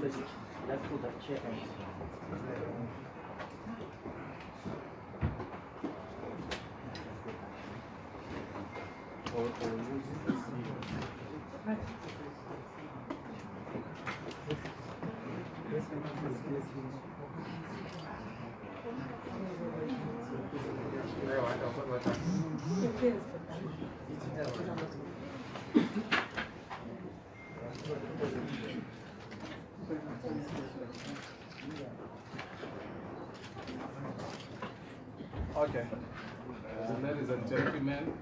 Let's put that chair in. Okay. Ladies and gentlemen,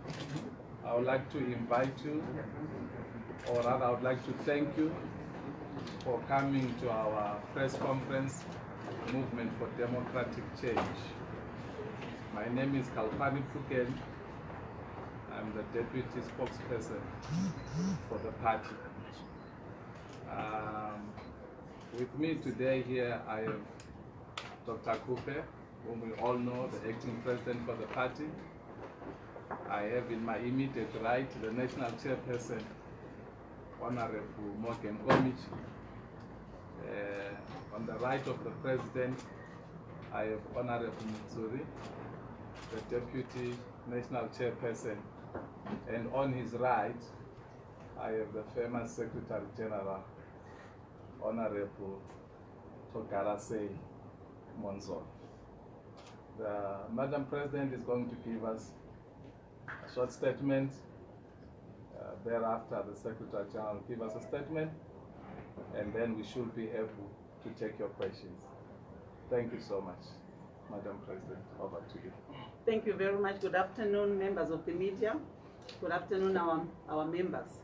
I would like to invite you, or rather I would like to thank you for coming to our press conference, Movement for Democratic Change. My name is Khupe. I'm the deputy spokesperson for the party. With me today here I have Dr. Khupe, whom we all know, the acting president for the party. I have in my immediate right the national chairperson, Honorable Komichi. On the right of the president, I have Honorable Mudzuri, the deputy national chairperson. And on his right, I have the famous Secretary General, Honorable Mwonzora. The Madam President is going to give us a short statement. Thereafter, the Secretary General will give us a statement, and then we should be able to take your questions. Thank you so much, Madam President. Over to you. Thank you very much. Good afternoon, members of the media. Good afternoon, our members.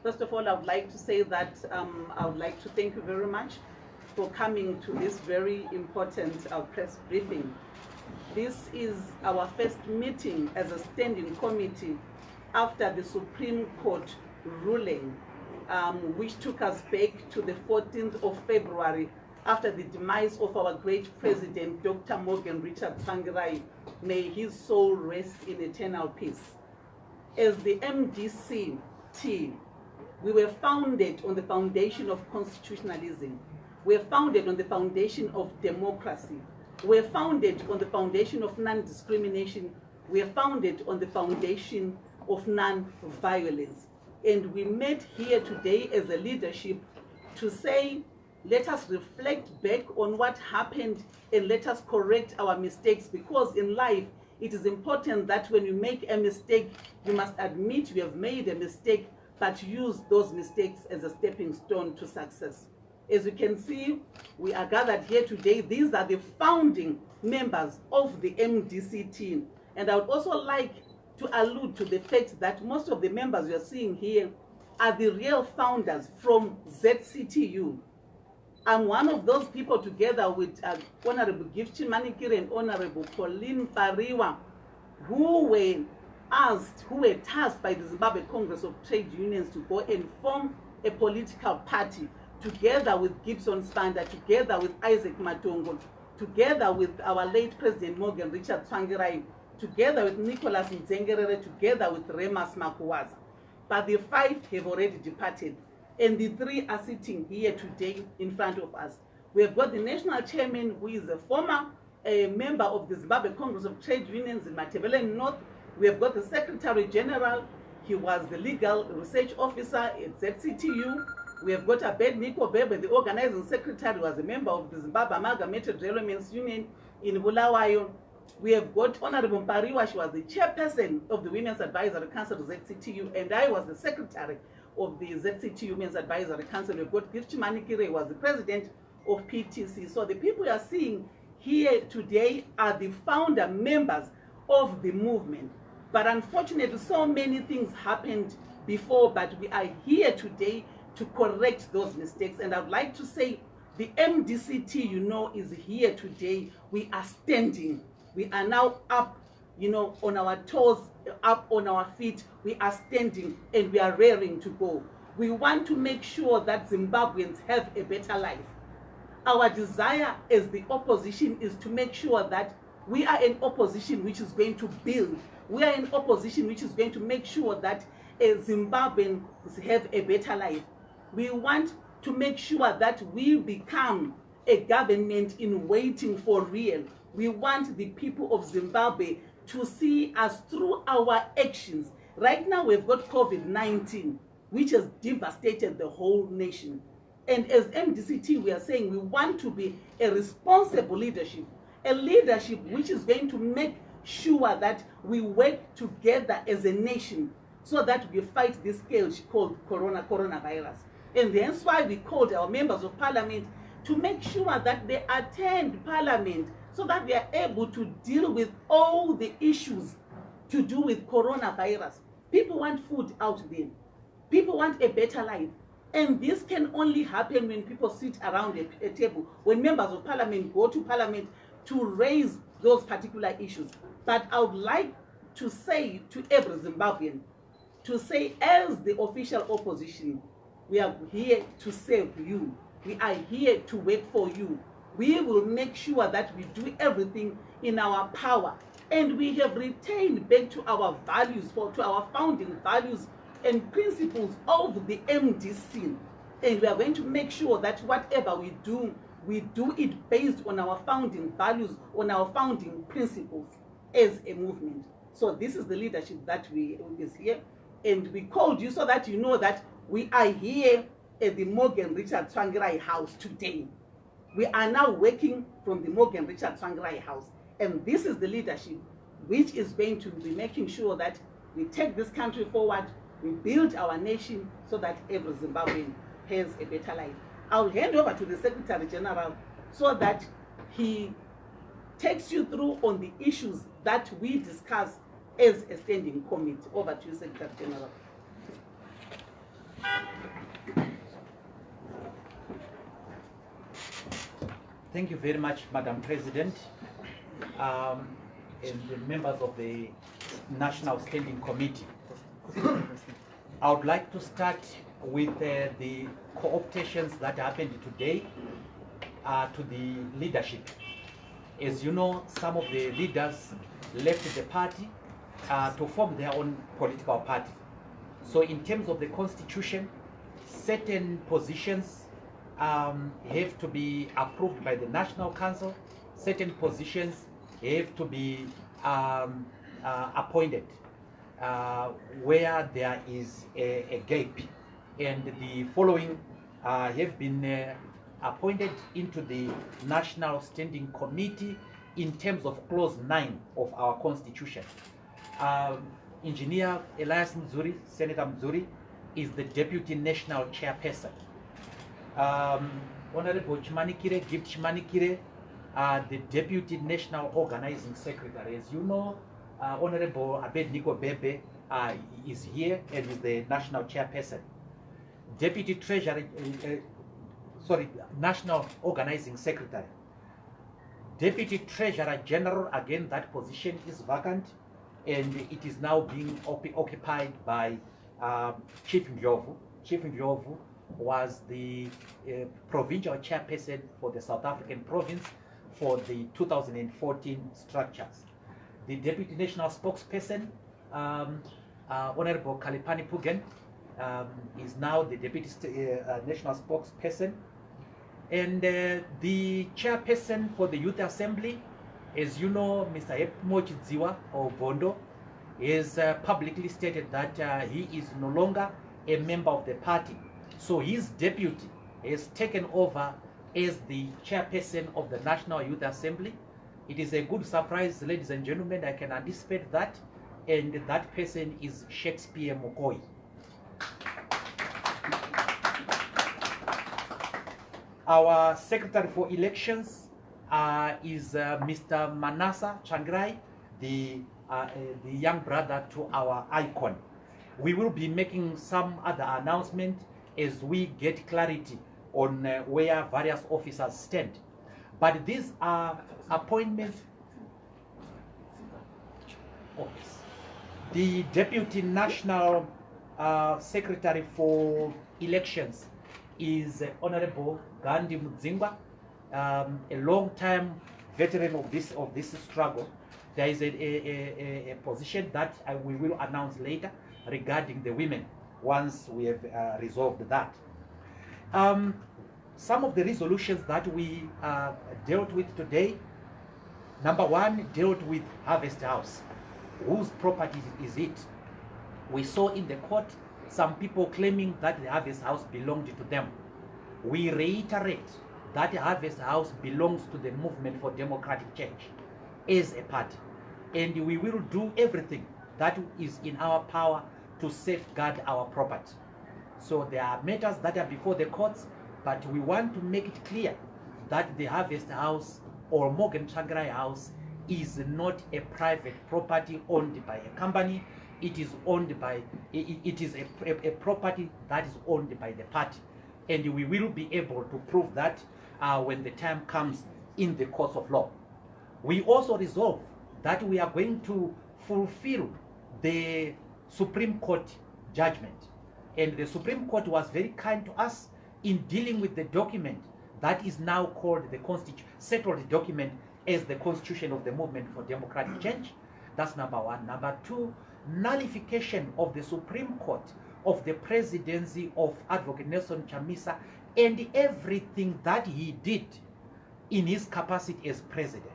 First of all, I would like to say that I would like to thank you very much for coming to this very important press briefing. This is our first meeting as a standing committee after the Supreme Court ruling, which took us back to the 14th of February after the demise of our great president, Dr. Morgan Richard Tsvangirai. May his soul rest in eternal peace. As the MDC T, we were founded on the foundation of constitutionalism. We are founded on the foundation of democracy. We are founded on the foundation of non-discrimination. We are founded on the foundation of non-violence. And we met here today as a leadership to say, let us reflect back on what happened and let us correct our mistakes, because in life, it is important that when you make a mistake, you must admit you have made a mistake, but use those mistakes as a stepping stone to success. As you can see, we are gathered here today. These are the founding members of the MDC team. And I would also like to allude to the fact that most of the members you are seeing here are the real founders from ZCTU. I'm one of those people, together with Honorable Gifchi Manikire and Honorable Pauline Pariwa, who were tasked by the Zimbabwe Congress of Trade Unions to go and form a political party, together with Gibson Spanda, together with Isaac Matongo, together with our late President Morgan Richard Tsvangirai, together with Nicholas Nzengerere, together with Remas Makuwaza. But the 5 have already departed, and the 3 are sitting here today in front of us. We have got the national chairman, who is a former member of the Zimbabwe Congress of Trade Unions in Matebele North. We have got the Secretary General. He was the legal research officer at ZCTU. We have got Abednego Bebe, the organizing secretary, was a member of the Zimbabwe Amalgamated Railways Union in Bulawayo. We have got Honorable Pariwa, she was the chairperson of the Women's Advisory Council of ZCTU, and I was the secretary of the ZCTU Women's Advisory Council. We've got Gifchi Manikire, was the president of PTC. So the people you are seeing here today are the founder members of the movement. But unfortunately, so many things happened before, but we are here today to correct those mistakes. And I'd like to say the MDCT, is here today. We are standing. We are now up, on our toes, up on our feet. We are standing and we are raring to go. We want to make sure that Zimbabweans have a better life. Our desire as the opposition is to make sure that we are an opposition which is going to build. We are an opposition which is going to make sure that Zimbabweans have a better life. We want to make sure that we become a government in waiting for real. We want the people of Zimbabwe to see us through our actions. Right now we've got COVID-19, which has devastated the whole nation. And as MDC T, we are saying we want to be a responsible leadership, a leadership which is going to make sure that we work together as a nation so that we fight this scourge called coronavirus. And that's why we called our members of parliament to make sure that they attend parliament so that they are able to deal with all the issues to do with coronavirus. People want food out there. People want a better life. And this can only happen when people sit around a table, when members of parliament go to parliament to raise those particular issues. But I would like to say to every Zimbabwean, to say as the official opposition, we are here to serve you. We are here to work for you. We will make sure that we do everything in our power. And we have retained back to our values, to our founding values and principles of the MDC. And we are going to make sure that whatever we do it based on our founding values, on our founding principles as a movement. So this is the leadership that is here. And we called you so that you know that we are here at the Morgan Richard Tsvangirai House today. We are now working from the Morgan Richard Tsvangirai House. And this is the leadership which is going to be making sure that we take this country forward, we build our nation so that every Zimbabwean has a better life. I'll hand over to the Secretary General so that he takes you through on the issues that we discuss as a standing committee. Over to you, Secretary General. Thank you very much, Madam President, and the members of the National Standing Committee. I would like to start with the co-optations that happened today to the leadership. As you know, some of the leaders left the party to form their own political party. So in terms of the constitution, certain positions have to be approved by the National Council. Certain positions have to be appointed where there is a gap. And the following have been appointed into the National Standing Committee in terms of Clause 9 of our Constitution. Engineer Elias Mudzuri, Senator Mudzuri, is the Deputy National Chairperson. Honorable Chimanikire, Gift Chimanikire, the Deputy National Organizing Secretary. As you know, Honorable Abednego Bebe is here and is the National Chairperson. Deputy Treasurer, National Organizing Secretary. Deputy Treasurer General, again, that position is vacant, and it is now being occupied by Chief Ndlovu. Chief Ndlovu was the provincial chairperson for the South African province for the 2014 structures. The Deputy National Spokesperson, Honorable Kalipani Pugen, is now the Deputy National Spokesperson. And the chairperson for the Youth Assembly, as you know, Mr. Mochi Dziwa of Vondo, has publicly stated that he is no longer a member of the party. So his deputy has taken over as the chairperson of the National Youth Assembly. It is a good surprise, ladies and gentlemen. I can anticipate that. And that person is Shakespeare Mokoi. Our Secretary for Elections is Mr. Manasa Tsvangirai, the young brother to our icon. We will be making some other announcement as we get clarity on where various officers stand. But these are appointments. Office. The Deputy National Secretary for Elections is Honorable Gandhi Mudzingwa, a long-time veteran of this struggle. There is a position that we will announce later regarding the women once we have resolved that. Some of the resolutions that we dealt with today, number one, dealt with Harvest House. Whose property is it? We saw in the court some people claiming that the Harvest House belonged to them. We reiterate that the Harvest House belongs to the Movement for Democratic Change as a party. And we will do everything that is in our power to safeguard our property. So there are matters that are before the courts, but we want to make it clear that the Harvest House or Morgan Tsvangirai House is not a private property owned by a company. It is owned by, it is a property that is owned by the party. And we will be able to prove that when the time comes in the course of law. We also resolve that we are going to fulfill the Supreme Court judgment. And the Supreme Court was very kind to us in dealing with the document that is now called the settled document as the Constitution of the Movement for Democratic Change. That's number one. Number two, nullification of the Supreme Court of the presidency of Advocate Nelson Chamisa and everything that he did in his capacity as president.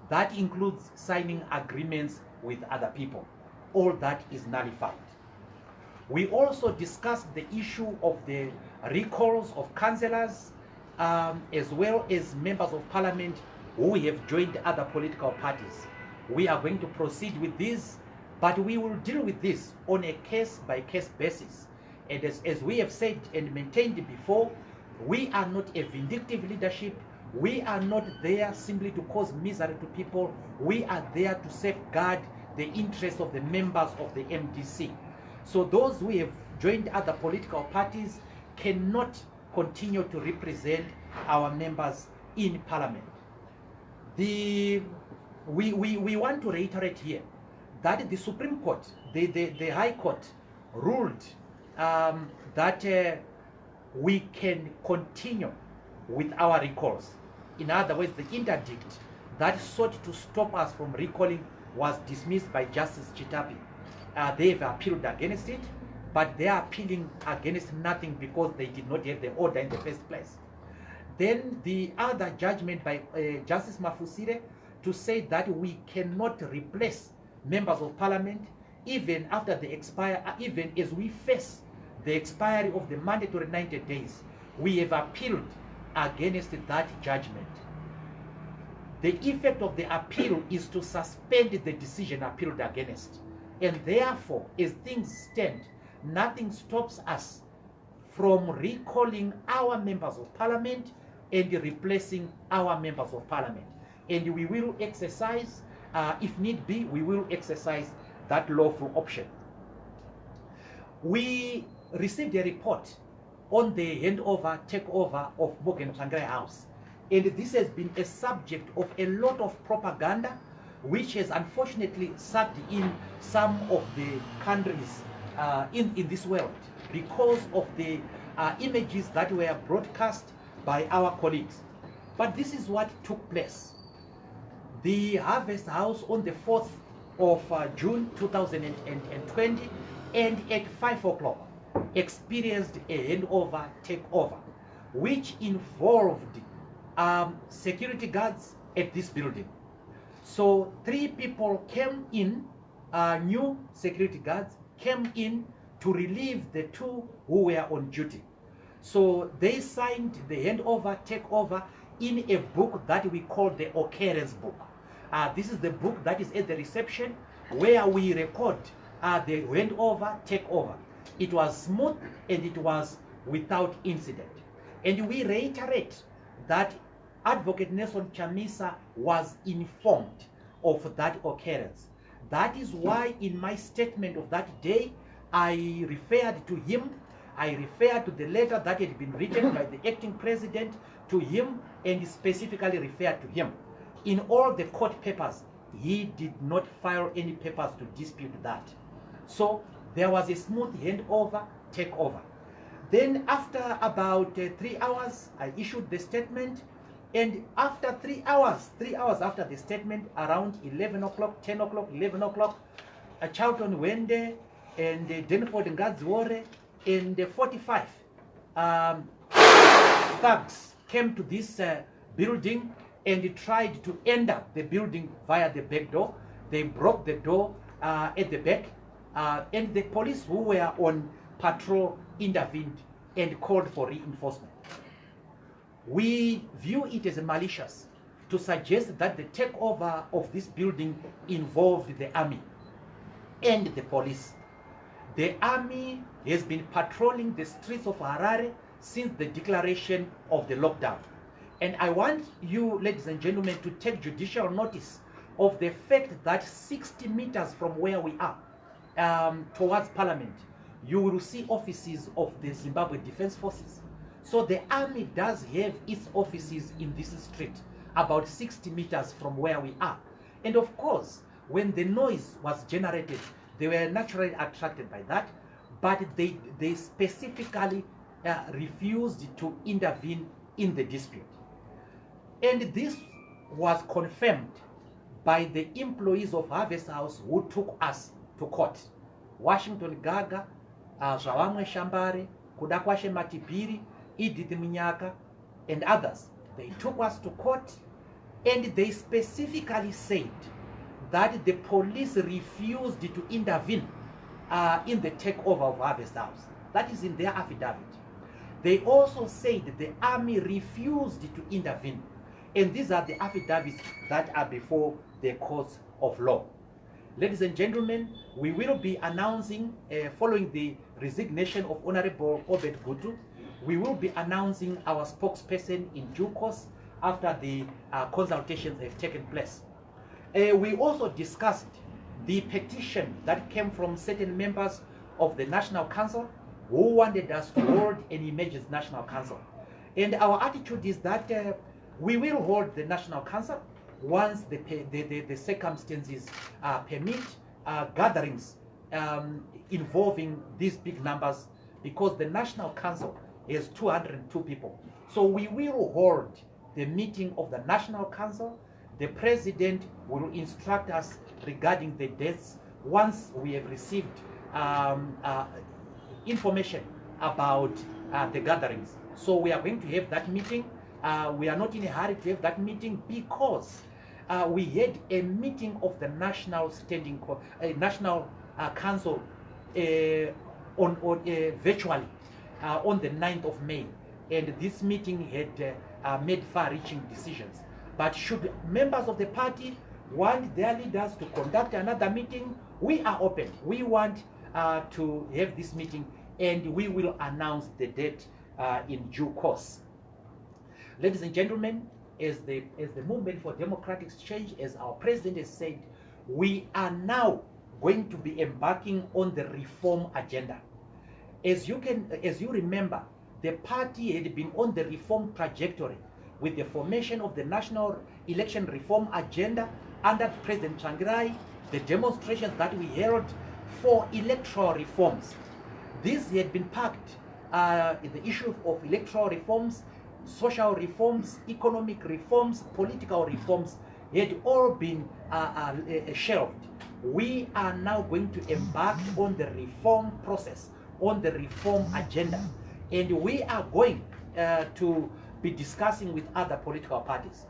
That includes signing agreements with other people. All that is nullified. We also discussed the issue of the recalls of councillors as well as members of parliament who have joined other political parties. We are going to proceed with this, but we will deal with this on a case-by-case basis. And as we have said and maintained before, we are not a vindictive leadership. We are not there simply to cause misery to people. We are there to safeguard the interests of the members of the MDC. So those who have joined other political parties cannot continue to represent our members in parliament. We want to reiterate here that the Supreme Court, the High Court, ruled that we can continue with our recalls. In other words, the interdict that sought to stop us from recalling was dismissed by Justice Chitapi. They've appealed against it, but they are appealing against nothing because they did not have the order in the first place. Then the other judgment by Justice Mafusire to say that we cannot replace members of parliament even after they expire, even as we face the expiry of the mandatory 90 days. We have appealed against that judgment. The effect of the appeal is to suspend the decision appealed against. And therefore, as things stand, nothing stops us from recalling our members of parliament and replacing our members of parliament. And we will exercise, if need be, we will exercise that lawful option. We received a report on the handover, takeover of Morgan Tsvangirai House. And this has been a subject of a lot of propaganda, which has unfortunately sucked in some of the countries in this world because of the images that were broadcast by our colleagues. But this is what took place. The Harvest House on the 4th of June 2020 and at 5 o'clock experienced a handover takeover, which involved security guards at this building. So 3 people came in, new security guards came in to relieve the 2 who were on duty. So they signed the handover takeover in a book that we call the occurrence book. This is the book that is at the reception where we record the handover takeover. It was smooth and it was without incident. And we reiterate that Advocate Nelson Chamisa was informed of that occurrence. That is why in my statement of that day, I referred to him. I referred to the letter that had been written by the acting president to him and specifically referred to him. In all the court papers, he did not file any papers to dispute that. So there was a smooth handover, takeover. Then after about 3 hours, I issued the statement. And after 3 hours after the statement, around 11 o'clock, 10 o'clock, 11 o'clock, Charlton Wende and Denford Ngadzwore and 45 thugs came to this building and tried to enter the building via the back door. They broke the door at the back, and the police who were on patrol intervened and called for reinforcement. We view it as malicious to suggest that the takeover of this building involved the army and the police. The army has been patrolling the streets of Harare since the declaration of the lockdown. And I want you, ladies and gentlemen, to take judicial notice of the fact that 60 meters from where we are, towards Parliament, you will see offices of the Zimbabwe Defense Forces. So the army does have its offices in this street, about 60 meters from where we are. And of course, when the noise was generated, they were naturally attracted by that, but they specifically refused to intervene in the dispute. And this was confirmed by the employees of Harvest House who took us to court. Washington Gaga, Zawamwe Shambare, Kudakwashe Matibiri, Edith Minyaka, and others. They took us to court, and they specifically said that the police refused to intervene in the takeover of Harvest House. That is in their affidavit. They also said the army refused to intervene. And these are the affidavits that are before the courts of law. Ladies and gentlemen, we will be announcing, following the resignation of Honorable Obed Gutu, we will be announcing our spokesperson in due course after the consultations have taken place. We also discussed the petition that came from certain members of the National Council who wanted us to hold an emergency National Council. And our attitude is that we will hold the National Council once the circumstances permit gatherings involving these big numbers, because the National Council is 202 people. So we will hold the meeting of the National Council. The President will instruct us regarding the dates once we have received information about the gatherings. So we are going to have that meeting. We are not in a hurry to have that meeting because we had a meeting of the National National Council virtually on the 9th of May, and this meeting had made far-reaching decisions. But should members of the party want their leaders to conduct another meeting, we are open. We want to have this meeting, and we will announce the date in due course. Ladies and gentlemen, as the Movement for Democratic Change, as our president has said, we are now going to be embarking on the reform agenda. As you remember, the party had been on the reform trajectory with the formation of the National Election Reform Agenda under President Tsvangirai, the demonstrations that we held for electoral reforms. These had been packed in the issue of electoral reforms, social reforms, economic reforms, political reforms had all been shelved. We are now going to embark on the reform process, on the reform agenda, and we are going to be discussing with other political parties.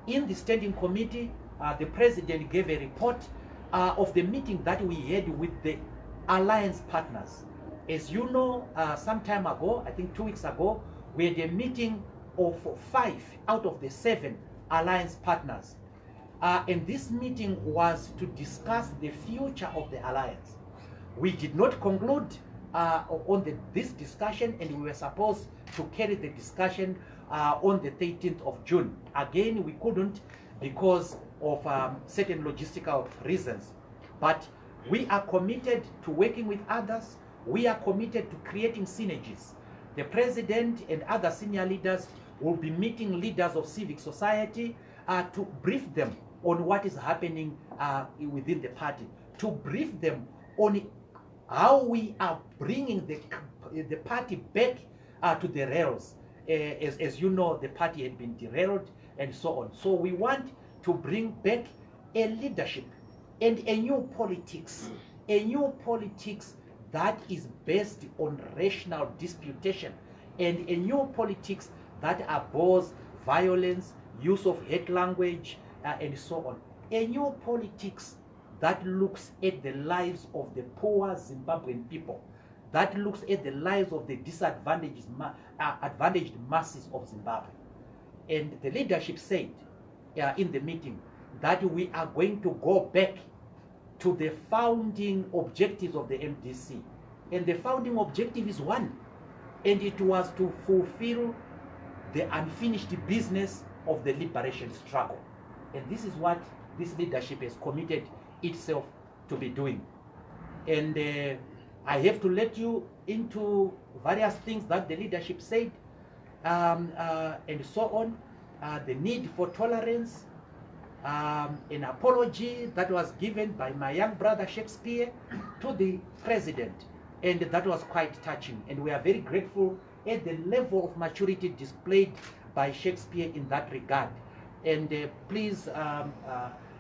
In the standing committee, the president gave a report of the meeting that we had with the alliance partners. As you know, some time ago, I think 2 weeks ago, we had a meeting of 5 out of the 7 alliance partners. And this meeting was to discuss the future of the alliance. We did not conclude on this discussion, and we were supposed to carry the discussion on the 13th of June. Again, we couldn't because of certain logistical reasons. But we are committed to working with others. We are committed to creating synergies. The president and other senior leaders will be meeting leaders of civic society to brief them on what is happening within the party, to brief them on how we are bringing the party back to the rails. As you know, the party had been derailed and so on. So we want to bring back a leadership and a new politics that is based on rational disputation, and a new politics that abhors violence, use of hate language, and so on. A new politics that looks at the lives of the poor Zimbabwean people, that looks at the lives of the disadvantaged advantaged masses of Zimbabwe. And the leadership said in the meeting that we are going to go back to the founding objectives of the MDC. And the founding objective is one, and it was to fulfill the unfinished business of the liberation struggle. And this is what this leadership has committed itself to be doing. And I have to let you into various things that the leadership said, and so on. The need for tolerance, an apology that was given by my young brother Shakespeare to the president, and that was quite touching. And we are very grateful at the level of maturity displayed by Shakespeare in that regard. And please,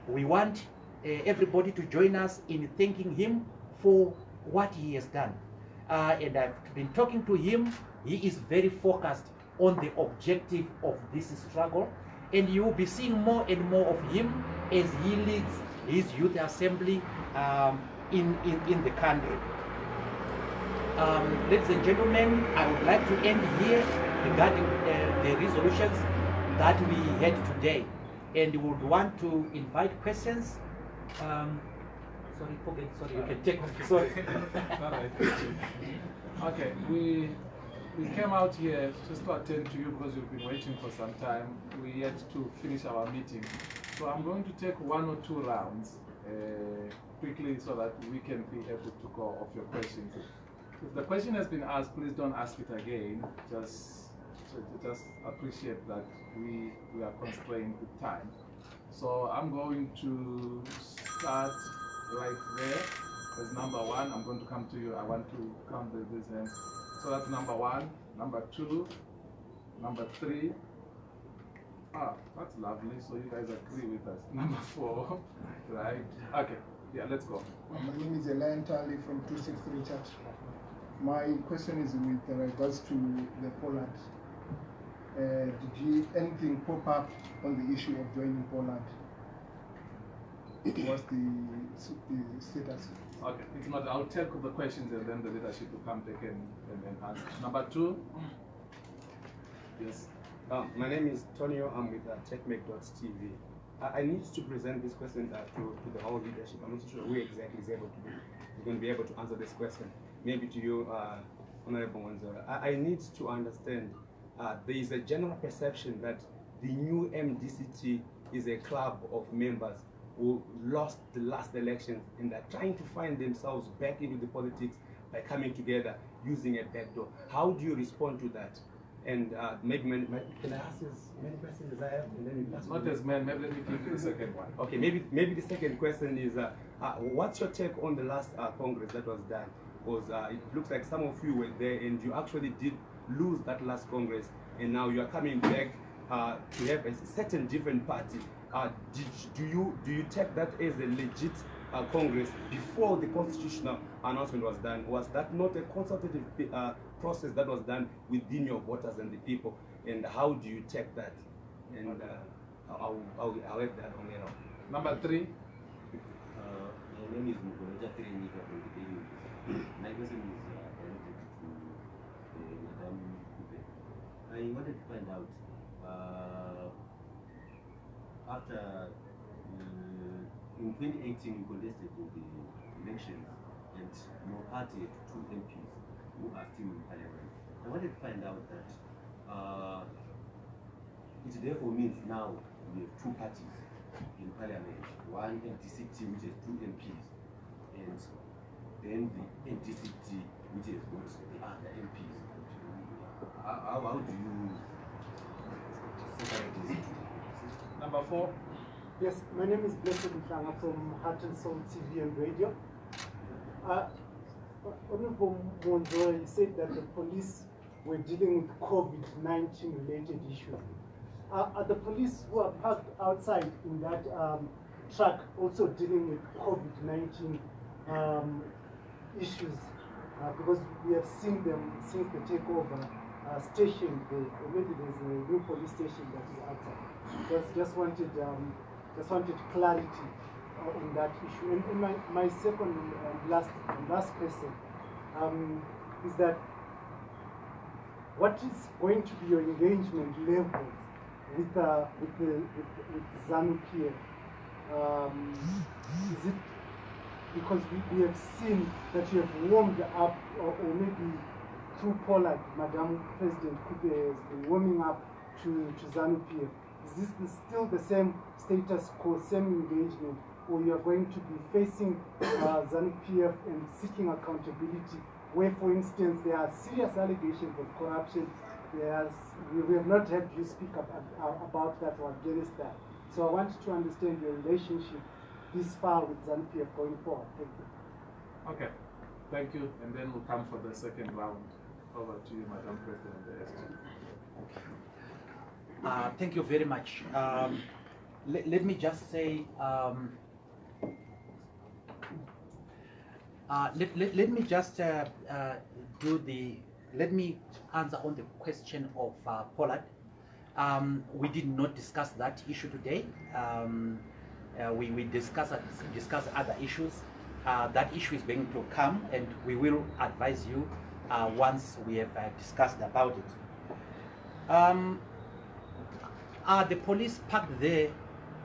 we want everybody to join us in thanking him for what he has done. And I've been talking to him. He is very focused on the objective of this struggle, and you will be seeing more and more of him as he leads his youth assembly in the country. Ladies and gentlemen, I would like to end here regarding the resolutions that we had today, and we would want to invite questions. Sorry, you can take. Sorry. All right. Okay, we came out here just to attend to you because we've been waiting for some time. We had to finish our meeting. So I'm going to take 1 or 2 rounds quickly so that we can be able to go off your questions. If the question has been asked, please don't ask it again. Just appreciate that we are constrained with time. So I'm going to start right there as number 1. I'm going to come to you. I want to count these hands. So that's number 1, number 2, number 3. Ah, that's lovely. So you guys agree with us. Number 4, right? Okay. Yeah, let's go. My name is Elian Tali from 263 Church. My question is with regards to the Poland. Did anything pop up on the issue of joining Poland? What's the status? Okay, if not, I'll take the questions and then the leadership will come back and answer. Number 2. Yes. My name is Tonio. I'm with TechMake.tv. I need to present this question to the whole leadership. I'm not sure who exactly is going to be able to answer this question. Maybe to you, Honorable Mwonzora. I need to understand there is a general perception that the new MDC T is a club of members who lost the last elections and are trying to find themselves back into the politics by coming together using a backdoor. How do you respond to that? And maybe can I ask as many questions as I have? And then you ask not as many. Maybe let me give you the second one. Okay, maybe the second question is, what's your take on the last Congress that was done? Because it looks like some of you were there and you actually did lose that last Congress, and now you are coming back to have a certain different party. Do you take that as a legit Congress before the constitutional announcement was done? Was that not a consultative process that was done within your voters and the people? And how do you take that? And I'll have that on there. Number 3. My name is Mwonzora from the EU. My question is directed to Madam Khupe. I wanted to find out after in 2018 you contested in the elections and your party had 2 MPs who are still in parliament. I wanted to find out that it therefore means now we have 2 parties in parliament, one MDC T which has 2 MPs, and then the MDC T which has got the other MPs. How do you separate these 2? Number 4. Yes, my name is Blessed Mhlanga from Heart and Soul TV and Radio. Honorable Mwonzora, you said that the police were dealing with COVID-19 related issues. Are the police who are parked outside in that truck also dealing with COVID-19 issues? Because we have seen them since the takeover station there, or maybe there's a new police station that is outside. Just wanted clarity on that issue. And my second and last question is that what is going to be your engagement level with ZANU-PF? Is it because we have seen that you have warmed up, or maybe through Pollard, Madam President Khupe has been warming up to ZANU-PF? Is this still the same status quo, same engagement, or you are going to be facing ZANU-PF and seeking accountability, where, for instance, there are serious allegations of corruption? We have not heard you speak about that or against that. So I want to understand your relationship this far with ZANU-PF going forward. Thank you. Okay, thank you. And then we'll come for the second round. Over to you, Madam President. Thank you very much. Let me just say, let me just let me answer on the question of Pollard. We did not discuss that issue today. We discuss other issues. That issue is going to come, and we will advise you once we have discussed about it. Are the police parked there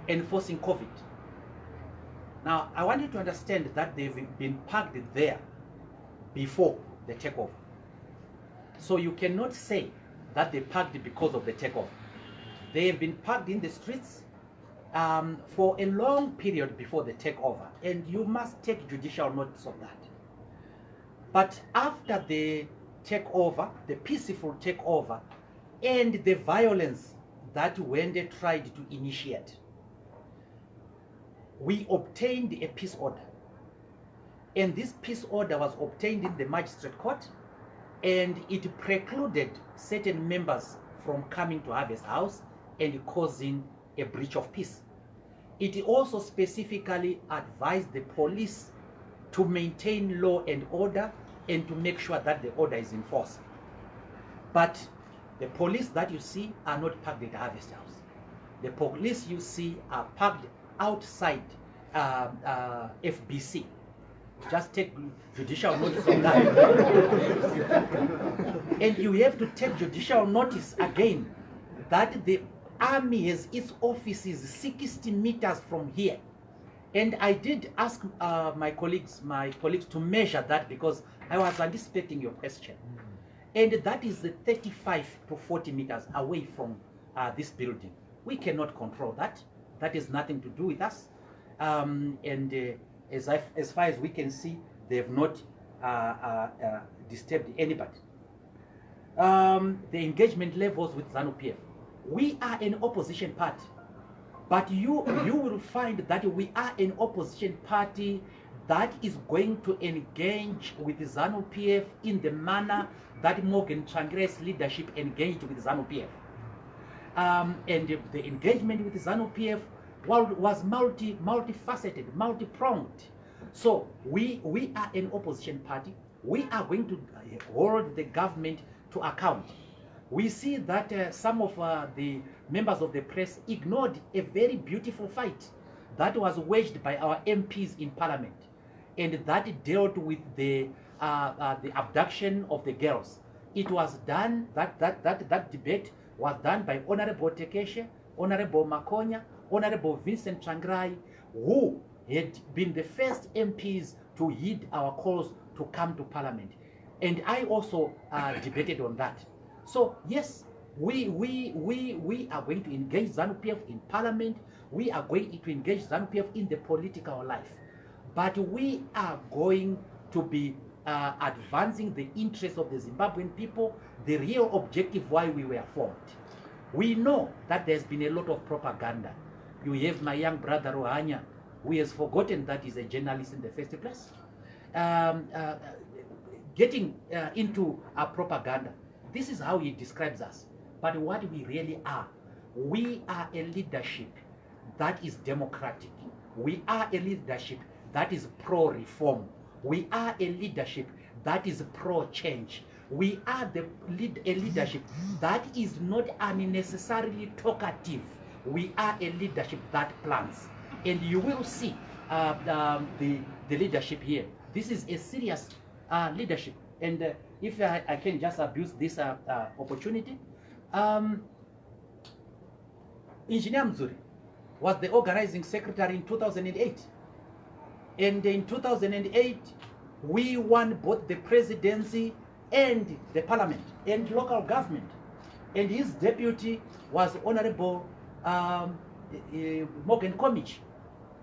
enforcing COVID? Now, I want you to understand that they've been parked there before the takeover. So you cannot say that they parked because of the takeover. They have been parked in the streets for a long period before the takeover, and you must take judicial notice of that. But after the takeover, the peaceful takeover, and the violence that Wende tried to initiate, we obtained a peace order. And this peace order was obtained in the magistrate court, and it precluded certain members from coming to Harvest House and causing a breach of peace. It also specifically advised the police to maintain law and order and to make sure that the order is enforced. But the police that you see are not parked at Harvest House. The police you see are parked outside FBC. Just take judicial notice on that. And you have to take judicial notice again that the army has its offices 60 meters from here. And I did ask my colleagues to measure that, because I was anticipating your question. And that is 35 to 40 meters away from this building. We cannot control that. That has nothing to do with us. As far as we can see, they have not disturbed anybody. The engagement levels with ZANU-PF. We are an opposition party, but you will find that we are an opposition party that is going to engage with ZANU-PF in the manner that Morgan Tsvangira's leadership engaged with ZANU-PF. And the engagement with ZANU-PF was multifaceted, multi-pronged. So we are an opposition party. We are going to hold the government to account. We see that some of the members of the press ignored a very beautiful fight that was waged by our MPs in Parliament, and that dealt with the abduction of the girls. It was done, that debate was done by Honorable Tekeshe, Honorable Makonya, Honorable Vincent Tsvangirai, who had been the first MPs to heed our calls to come to Parliament. And I also debated on that. So yes, we are going to engage ZANU-PF in Parliament. We are going to engage ZANU-PF in the political life. But we are going to be advancing the interests of the Zimbabwean people, the real objective why we were formed. We know that there's been a lot of propaganda. You have my young brother Rohanya, who has forgotten that he's a journalist in the first place, getting into propaganda. This is how he describes us. But what we really are, we are a leadership that is democratic. We are a leadership that is pro-reform. We are a leadership that is pro-change. We are a leadership that is not unnecessarily talkative. We are a leadership that plans. And you will see the leadership here. This is a serious leadership. And if I can just abuse this opportunity, Engineer Mudzuri was the organizing secretary in 2008. And in 2008, we won both the presidency and the parliament and local government. And his deputy was Honorable Komichi.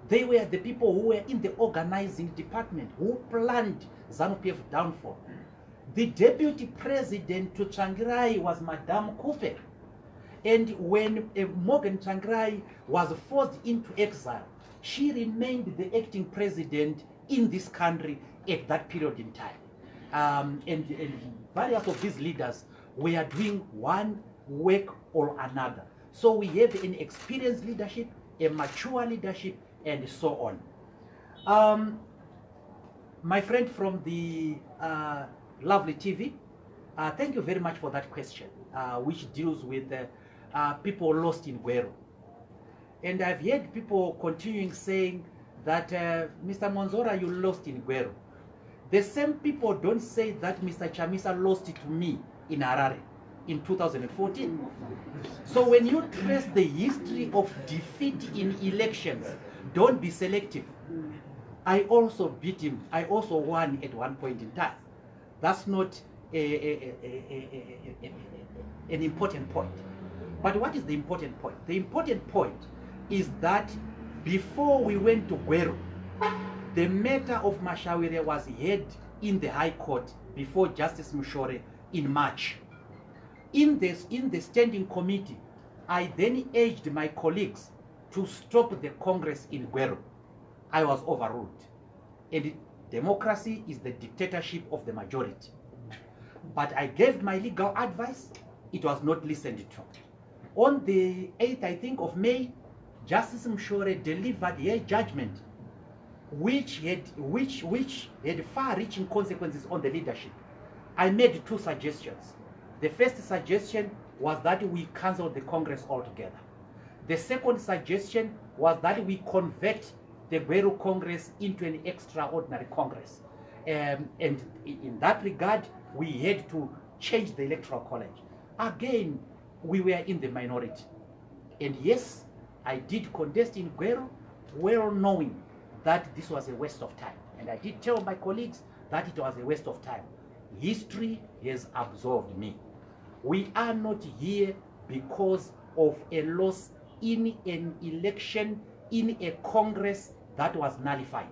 They were the people who were in the organizing department, who planned ZANU-PF downfall. The deputy president to Tsvangirai was Madame Khupe. And when Morgan Tsvangirai was forced into exile, she remained the acting president in this country at that period in time. And various of these leaders were doing one work or another. So we have an experienced leadership, a mature leadership, and so on. My friend from the lovely TV, thank you very much for that question, which deals with people lost in Gweru. And I've heard people continuing saying that Mr. Mwonzora, you lost in Gweru. The same people don't say that Mr. Chamisa lost it to me in Harare in 2014. So when you trace the history of defeat in elections, don't be selective. I also beat him. I also won at one point in time. That's not an important point. But what is the important point? The important point is that before we went to Gweru, the matter of Mashawire was heard in the High Court before Justice Mushore in March. In the standing committee, I then urged my colleagues to stop the Congress in Gweru. I was overruled. And democracy is the dictatorship of the majority. But I gave my legal advice. It was not listened to. On the 8th, I think, of May, Justice Mushore delivered a judgment which had far-reaching consequences on the leadership. I made two suggestions. The first suggestion was that we cancel the Congress altogether. The second suggestion was that we convert the Gweru Congress into an extraordinary Congress. And in that regard, we had to change the Electoral College. Again, we were in the minority. And yes, I did contest in Gweru, well knowing that this was a waste of time. And I did tell my colleagues that it was a waste of time. History has absolved me. We are not here because of a loss in an election, in a Congress that was nullified.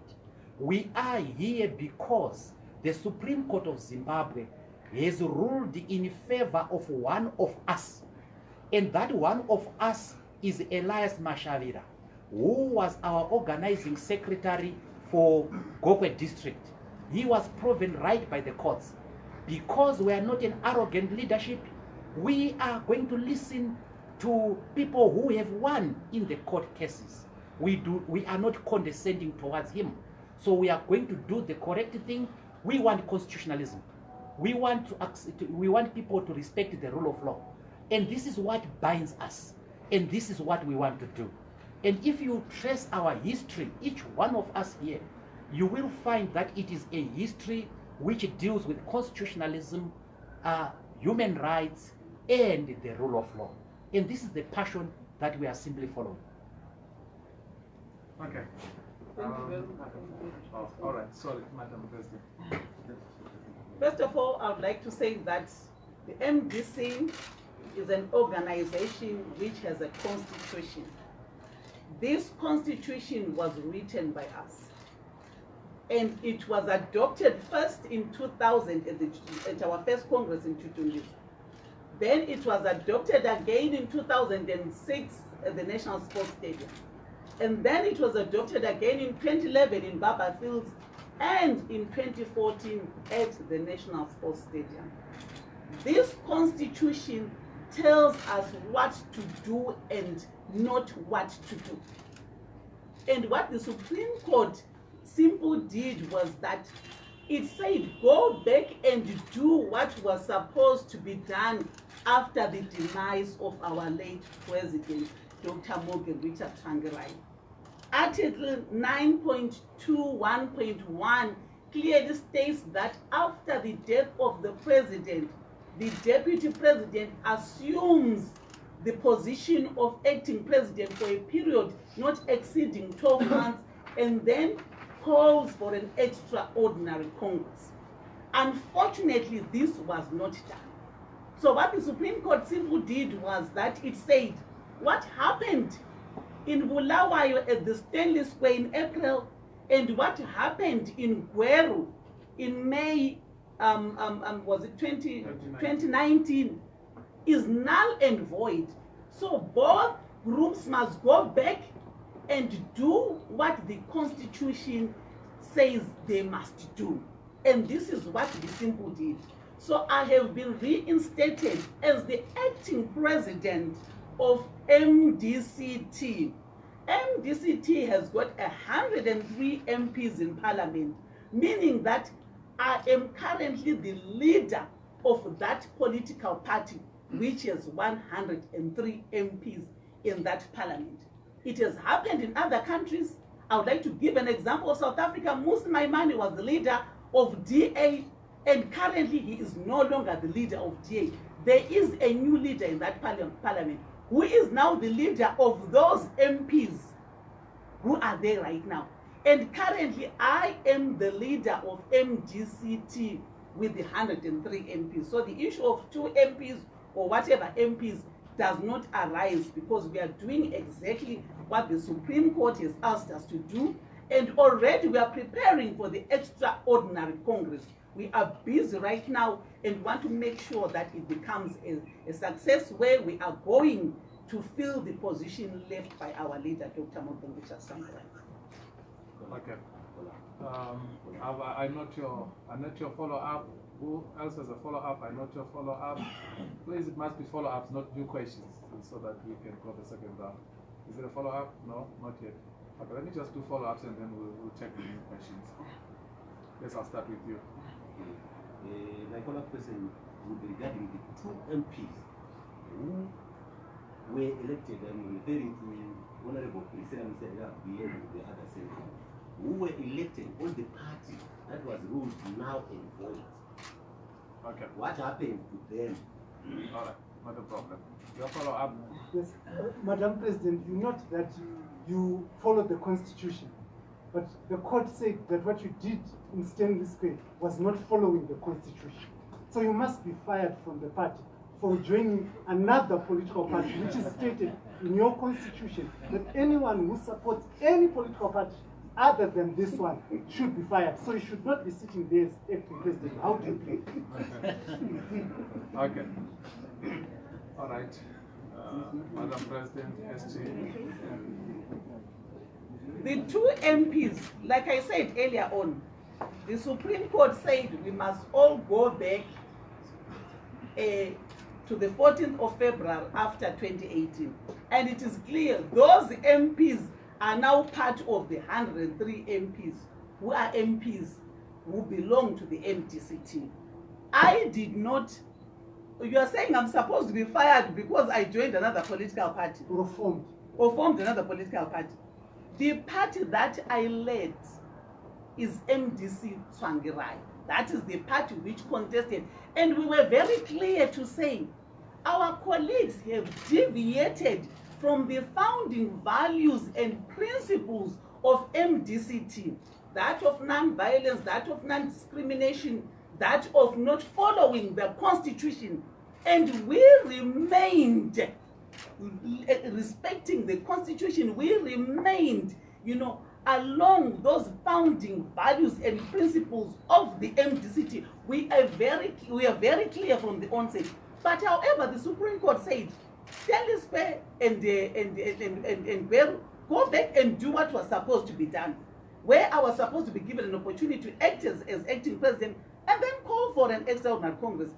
We are here because the Supreme Court of Zimbabwe has ruled in favor of one of us. And that one of us is Elias Mashavira, who was our organizing secretary for Gokwe district. He was proven right by the courts. Because we are not an arrogant leadership, we are going to listen to people who have won in the court cases. We are not condescending towards him. So we are going to do the correct thing. We want constitutionalism. We want people to respect the rule of law. And this is what binds us. And this is what we want to do. And if you trace our history, each one of us here, you will find that it is a history which deals with constitutionalism, human rights, and the rule of law. And this is the passion that we are simply following. Okay. All right. Sorry, Madam President. First of all, I would like to say that the MDC is an organization which has a constitution. This constitution was written by us. And it was adopted first in 2000 at our first Congress in Tutundu. Then it was adopted again in 2006 at the National Sports Stadium. And then it was adopted again in 2011 in Baba Fields and in 2014 at the National Sports Stadium. This constitution tells us what to do and not what to do. And what the Supreme Court simply did was that it said go back and do what was supposed to be done after the demise of our late president, Dr. Morgan Richard Tsvangirai. Article 9.21.1 clearly states that after the death of the president, the deputy president assumes the position of acting president for a period not exceeding 12 months and then calls for an extraordinary Congress. Unfortunately, this was not done. So what the Supreme Court simply did was that it said what happened in Bulawayo at the Stanley Square in April and what happened in Gweru in May, was it 2019, is null and void. So both groups must go back and do what the Constitution says they must do. And this is what the simple did. So I have been reinstated as the acting president of MDC T. MDC T has got 103 MPs in Parliament, meaning that I am currently the leader of that political party, which has 103 MPs in that Parliament. It has happened in other countries. I would like to give an example of South Africa. Musi Maimane was the leader of DA, and currently he is no longer the leader of DA. There is a new leader in that parliament who is now the leader of those MPs who are there right now. And currently I am the leader of MDC T with the 103 MPs. So the issue of 2 MPs or whatever MPs does not arise, because we are doing exactly what the Supreme Court has asked us to do, and already we are preparing for the extraordinary Congress. We are busy right now and want to make sure that it becomes a success, where we are going to fill the position left by our leader, Dr. Morgan Richard Tsvangirai. Okay. I note your follow-up. Who else has a follow-up? I note your follow-up. Please, it must be follow-ups, not new questions, so that we can go the second round. Is it a follow-up? No, not yet. Okay, let me just do follow-ups and then we'll check the new questions. Yes, I'll start with you. My follow-up question would be regarding the 2 MPs who were elected. I'm referring to Honorable Priscilla Msela and the other senator, who were elected on the party that was ruled now and void. Okay. What happened to them? All right, not a problem. Your follow-up. Yes, Madam President, you note that you followed the Constitution, but the court said that what you did in Stanley Square was not following the Constitution. So you must be fired from the party for joining another political party, which is stated in your Constitution that anyone who supports any political party other than this one should be fired. So you should not be sitting there as acting president. How do you play? Okay. All right. Madam President, SG. The 2 MPs, like I said earlier on, the Supreme Court said we must all go back to the 14th of February after 2018. And it is clear those MPs are now part of the 103 MPs who are MPs who belong to the MDC T. I did not, you are saying I'm supposed to be fired because I joined another political party. Or formed another political party. The party that I led is MDC Tsvangirai. That is the party which contested. And we were very clear to say our colleagues have deviated from the founding values and principles of MDC T, that of non-violence, that of non-discrimination, that of not following the Constitution. And we remained, respecting the Constitution, we remained, along those founding values and principles of the MDC T. We are very clear from the onset. But however, the Supreme Court said, Stanley Square and go back and do what was supposed to be done, where I was supposed to be given an opportunity to act as acting president, and then call for an extraordinary Congress.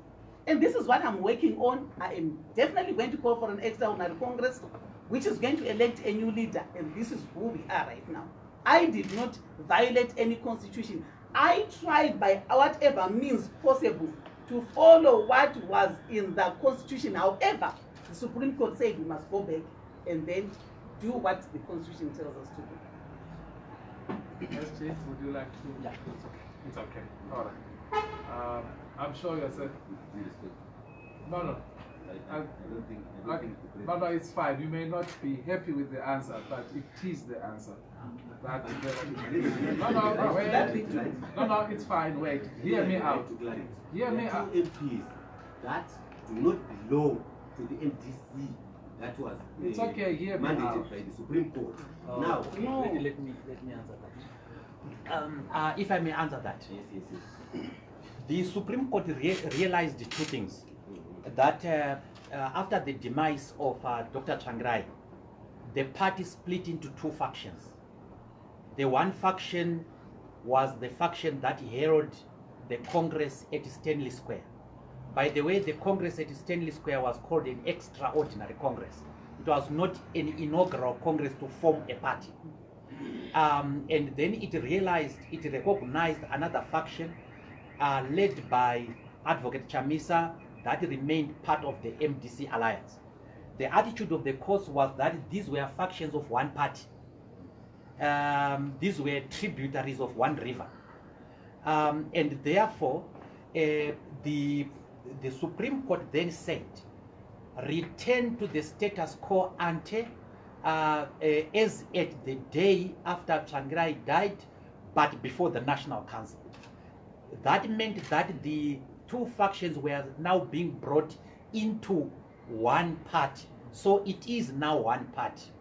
And this is what I'm working on. I am definitely going to call for an extraordinary Congress, which is going to elect a new leader, and this is who we are right now. I did not violate any constitution. I tried by whatever means possible to follow what was in the Constitution. However, the Supreme Court said we must go back and then do what the Constitution tells us to do. SG, would you like to? Yeah. It's okay. All right. I'm sure you're saying. No. I don't think the No, it's fine. You may not be happy with the answer, but it is the answer. That no, it's fine. Wait, hear me out. Hear me out. Two MPs that do not belong to the MDC that was It's okay, hear me out. mandated by the Supreme Court. Now, let me answer that. If I may answer that. yes. The Supreme Court realized two things. That after the demise of Dr. Tsvangirai, the party split into two factions. The one faction was the faction that held the Congress at Stanley Square. By the way, the Congress at Stanley Square was called an extraordinary Congress. It was not an inaugural Congress to form a party. And then it recognized another faction led by Advocate Chamisa that remained part of the MDC alliance. The attitude of the courts was that these were factions of one party. These were tributaries of one river. And therefore, the Supreme Court then said, return to the status quo ante as at the day after Tsvangirai died, but before the National Council. That meant that the two factions were now being brought into one party. So it is now one party.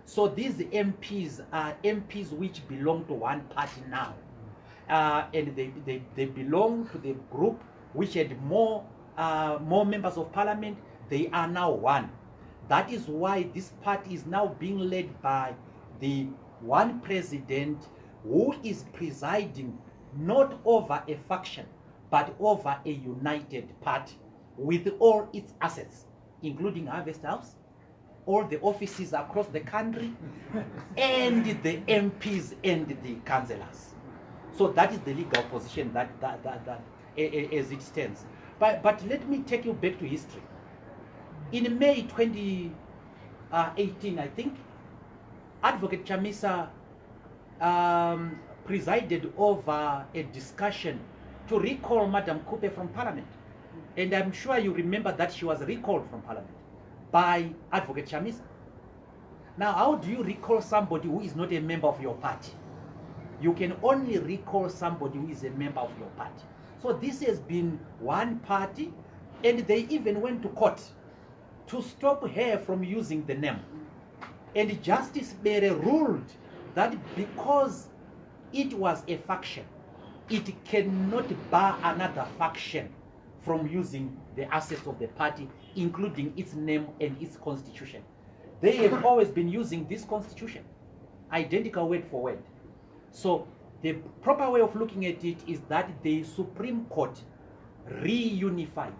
So these MPs are MPs which belong to one party now. And they belong to the group which had more members of parliament. They are now one. That is why this party is now being led by the one president who is presiding not over a faction, but over a united party with all its assets, including Harvest House, all the offices across the country, and the MPs and the councillors. So that is the legal position that as it stands. But let me take you back to history. In May 2018, I think, Advocate Chamisa presided over a discussion to recall Madam Khupe from Parliament. And I'm sure you remember that she was recalled from Parliament by Advocate Chamisa. Now, how do you recall somebody who is not a member of your party? You can only recall somebody who is a member of your party. So this has been one party, and they even went to court to stop her from using the name. And Justice Bere ruled that because it was a faction, it cannot bar another faction from using the assets of the party, including its name and its constitution. They have always been using this constitution, identical word for word. So the proper way of looking at it is that the Supreme Court reunified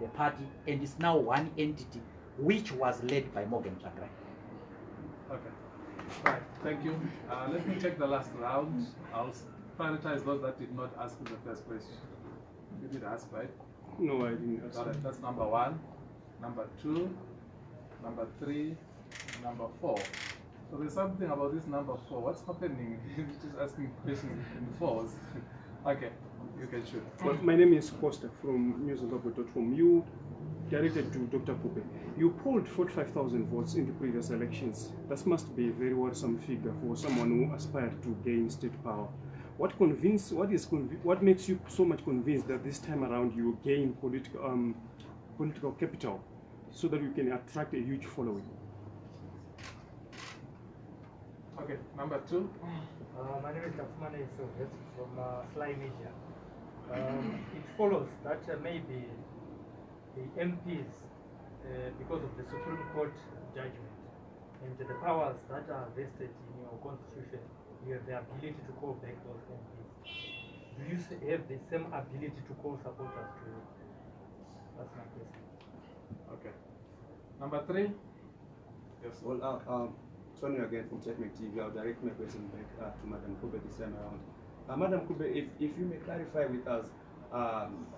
the party and is now one entity, which was led by Morgan Tsvangirai. Okay. Right. Thank you. Let me take the last round. I'll prioritize those that did not ask the first question. You did ask, right? No, I didn't ask. All right. That's number 1, number 2, number 3, number 4. So there's something about this number 4. What's happening? Just asking questions in fours. Okay, you can shoot. Well, my name is Costa from newsandlocal.com. You directed to Dr. Khupe. You polled 45,000 votes in the previous elections. That must be a very worrisome figure for someone who aspired to gain state power. What makes you so much convinced that this time around you gain political capital so that you can attract a huge following? Okay, number 2. My name is Kafumane Sylvester from Sly Media. It follows that maybe the MPs, because of the Supreme Court judgment and the powers that are vested in your constitution, you have the ability to call back those MPs. Do you have the same ability to call supporters to you? That's my question. Okay. Number 3. Yes. Well, Tony again from Checkmate TV. I'll direct my question back to Madam Khupe this time around. Madam Khupe, if you may clarify with us,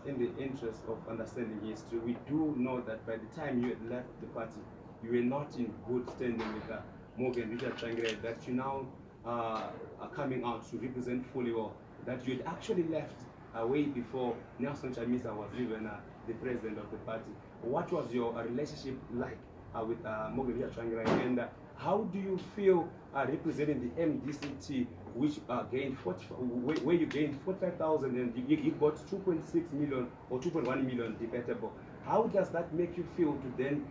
in the interest of understanding history, we do know that by the time you had left the party, you were not in good standing with Morgan Richard Tsvangirai, that you now are coming out to represent fully well, that you had actually left way before Nelson Chamisa was even the president of the party. What was your relationship like with Morgan Richard Tsvangirai, and how do you feel representing the MDC T, which gained where you gained 45,000 and you got 2.6 million or 2.1 million debatable? How does that make you feel to then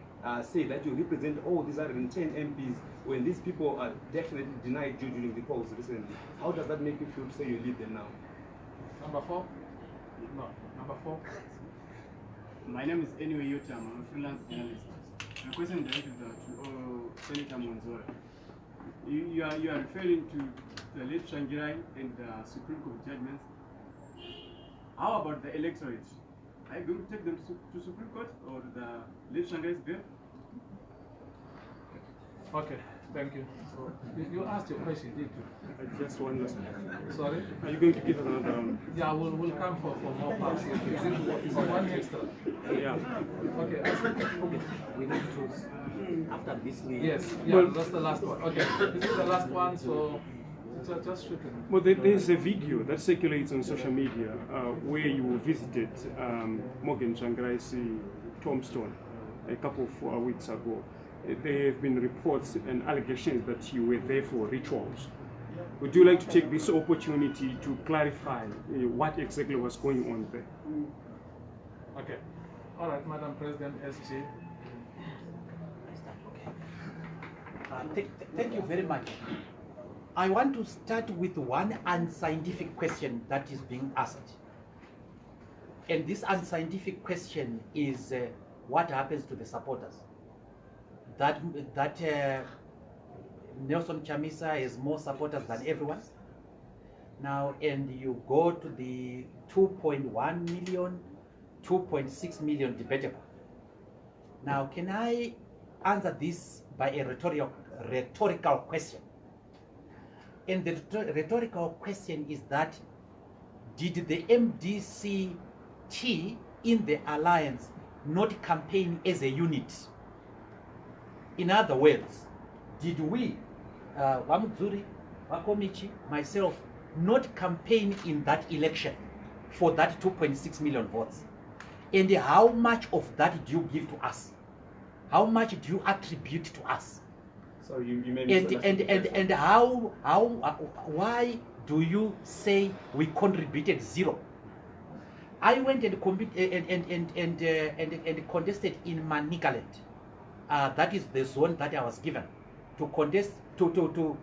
say that you represent all these 110 MPs when these people are definitely denied you during the polls recently? How does that make you feel to say you lead them now? Number 4? No, number 4. My name is Anyway Yotam. I'm a freelance journalist. My question is directed to Senator Mwonzora. You are referring to the late Tsvangirai and the Supreme Court judgments. How about the electorate? Are you going to take them to Supreme Court or the late Tsvangirai's bill? Okay, thank you. So you asked your question, did you? I just wonder. Sorry? Are you going to give us another round? Yeah, we'll come for more parts. Is it one extra? Yeah. Okay, I think We need to, after this meeting. yes, yeah, that's the last one. Okay, this is the last one, so just shoot it. Well, there's a video that circulates on social media where you visited Morgan Tsvangirai's tombstone a couple of weeks ago. There have been reports and allegations that you were there for rituals. Would you like to take this opportunity to clarify what exactly was going on there? Okay. All right, Madam President, SG. Thank you very much. I want to start with one unscientific question that is being asked. And this unscientific question is what happens to the supporters? That Nelson Chamisa has more supporters than everyone. Now, and you go to the 2.1 million, 2.6 million debatable. Now, can I answer this by a rhetorical question? And the rhetorical question is that, did the MDC T in the alliance not campaign as a unit? In other words, did we, Mudzuri, Komichi, myself, not campaign in that election for that 2.6 million votes? And how much of that do you give to us? How much do you attribute to us? So you may and why do you say we contributed 0? I went and contested in Manicaland. That is the zone that I was given to contest to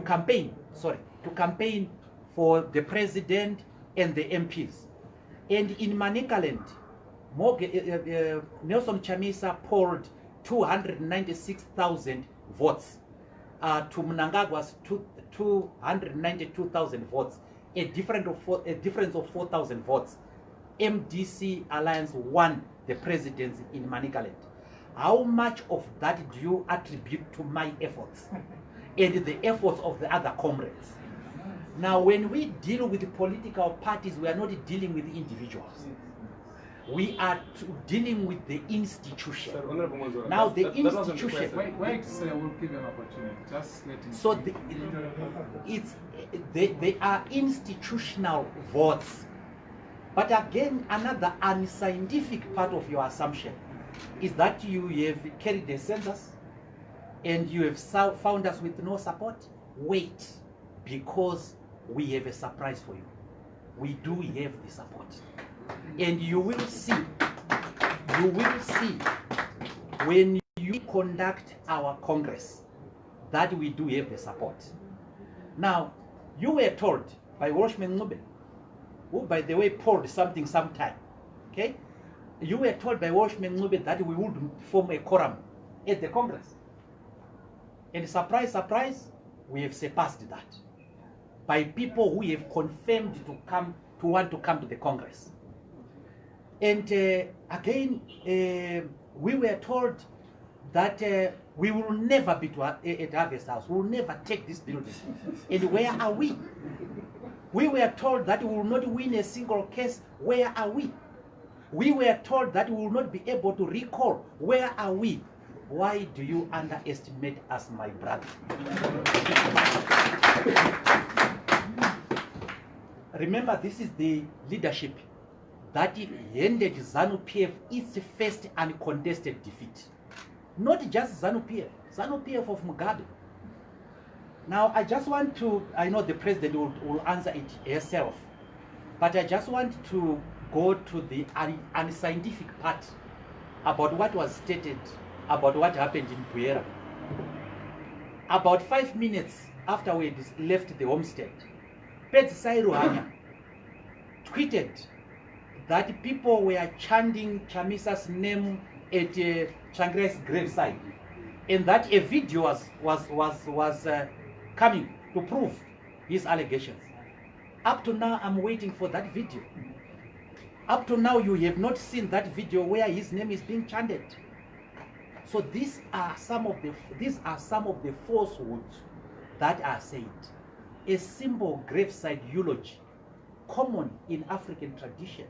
campaign. Sorry, to campaign for the president and the MPs. And in Manicaland, Nelson Chamisa polled 296,000 votes. To Mnangagwa's 292,000 votes, a difference of 4,000 votes. MDC Alliance won the presidency in Manicaland. How much of that do you attribute to my efforts and the efforts of the other comrades? Now, when we deal with political parties, we are not dealing with individuals. We are dealing with the institution. Sir, Honorable Mwonzora, now, the institution. Wait, sir, we'll give you an opportunity. Just let him. So they are institutional votes. But again, another unscientific part of your assumption is that you have carried the census and you have found us with no support. Wait, because we have a surprise for you. We do have the support. And you will see when you conduct our Congress that we do have the support. Now, you were told by Watchman Khupe, who, by the way, polled something sometime, okay? You were told by Watchman Khupe that we would form a quorum at the Congress. And surprise, surprise, we have surpassed that by people who have confirmed to want to come to the Congress. And again, we were told that We will never be at Harvest House. We will never take this building. And where are we? We were told that we will not win a single case. Where are we? We were told that we will not be able to recall. Where are we? Why do you underestimate us, my brother? Remember, this is the leadership that handed ZANU-PF its first uncontested defeat. Not just ZANU-PF, ZANU-PF of Mugabe. Now, I just want to, I know the president will answer it herself, but I just want to go to the unscientific part about what was stated about what happened in Buera. About 5 minutes after we left the homestead, Pet Sairuhanya tweeted that people were chanting Chamisa's name at Changrai's graveside, and that a video was coming to prove his allegations. Up to now, I'm waiting for that video. Up to now, you have not seen that video where his name is being chanted. So these are some of the falsehoods that are said. A simple graveside eulogy, common in African tradition,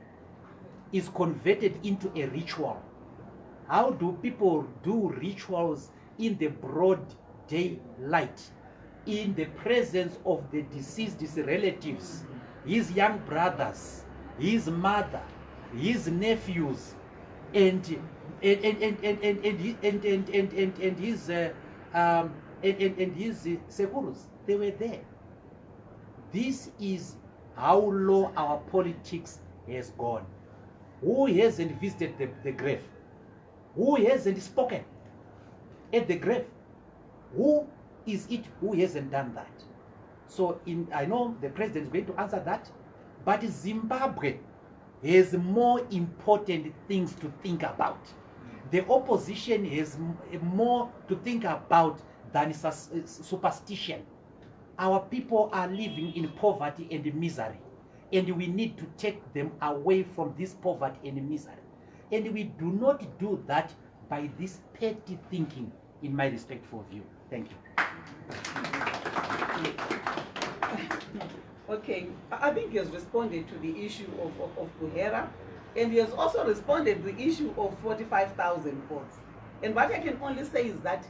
is converted into a ritual. How do people do rituals in the broad daylight, in the presence of the deceased's relatives, his young brothers, his mother, his nephews, and his sekurus? They were there. This is how low our politics has gone. Who hasn't visited the grave? Who hasn't spoken at the grave? Who is it who hasn't done that? So I know the president is going to answer that, but Zimbabwe has more important things to think about. The opposition has more to think about than superstition. Our people are living in poverty and misery, and we need to take them away from this poverty and misery. And we do not do that by this petty thinking, in my respectful view. Thank you. Okay, I think he has responded to the issue of Buhera, and he has also responded to the issue of 45,000 votes. And what I can only say is that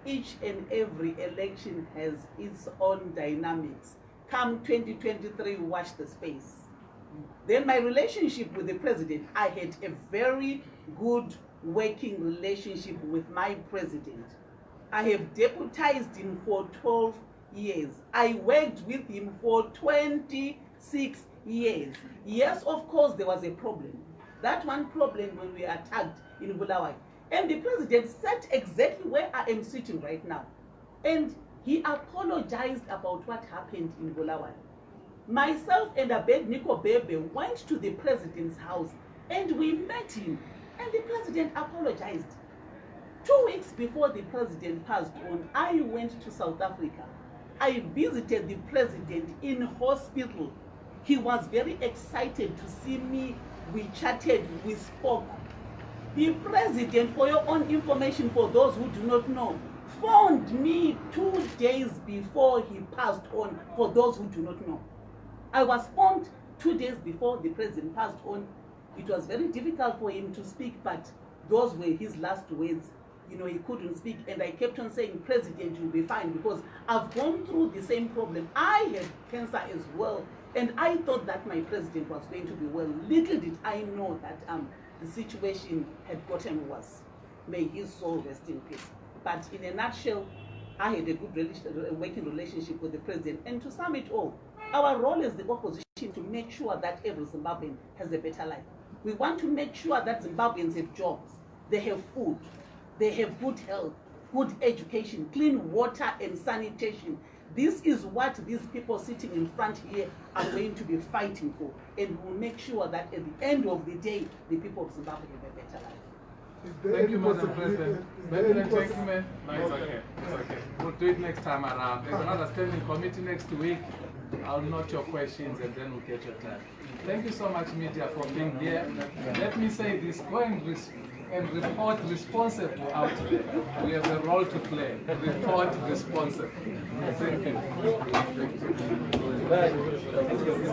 each and every election has its own dynamics. Come 2023, watch the space. Then my relationship with the president, I had a very good working relationship with my president. I have deputized him for 12 years. I worked with him for 26 years. Yes, of course, there was a problem. That one problem when we attacked in Bulawayo. And the president sat exactly where I am sitting right now. And he apologized about what happened in Bulawayo. Myself and Abednego Bebe went to the president's house and we met him. And the president apologized. 2 weeks before the president passed on, I went to South Africa. I visited the president in hospital. He was very excited to see me. We chatted, we spoke. The president, for your own information, for those who do not know, phoned me 2 days before he passed on, for those who do not know. I was phoned 2 days before the president passed on. It was very difficult for him to speak, but those were his last words. You know, he couldn't speak, and I kept on saying, President, you'll be fine, because I've gone through the same problem. I had cancer as well, and I thought that my president was going to be well. Little did I know that the situation had gotten worse. May his soul rest in peace. But in a nutshell, I had a good working relationship with the president. And to sum it all, our role as the opposition to make sure that every Zimbabwean has a better life. We want to make sure that Zimbabweans have jobs, they have food, they have good health, good education, clean water and sanitation. This is what these people sitting in front here are going to be fighting for. And we'll make sure that at the end of the day, the people of Zimbabwe have a better life. Thank you, Mr. President. Ladies and gentlemen, no, it's okay. It's okay. We'll do it next time around. There's another standing committee next week. I'll note your questions and then we'll get your time. Thank you so much, media, for being here. Let me say this, go and and report responsibly out there. We have a role to play. Report responsibly. Thank you.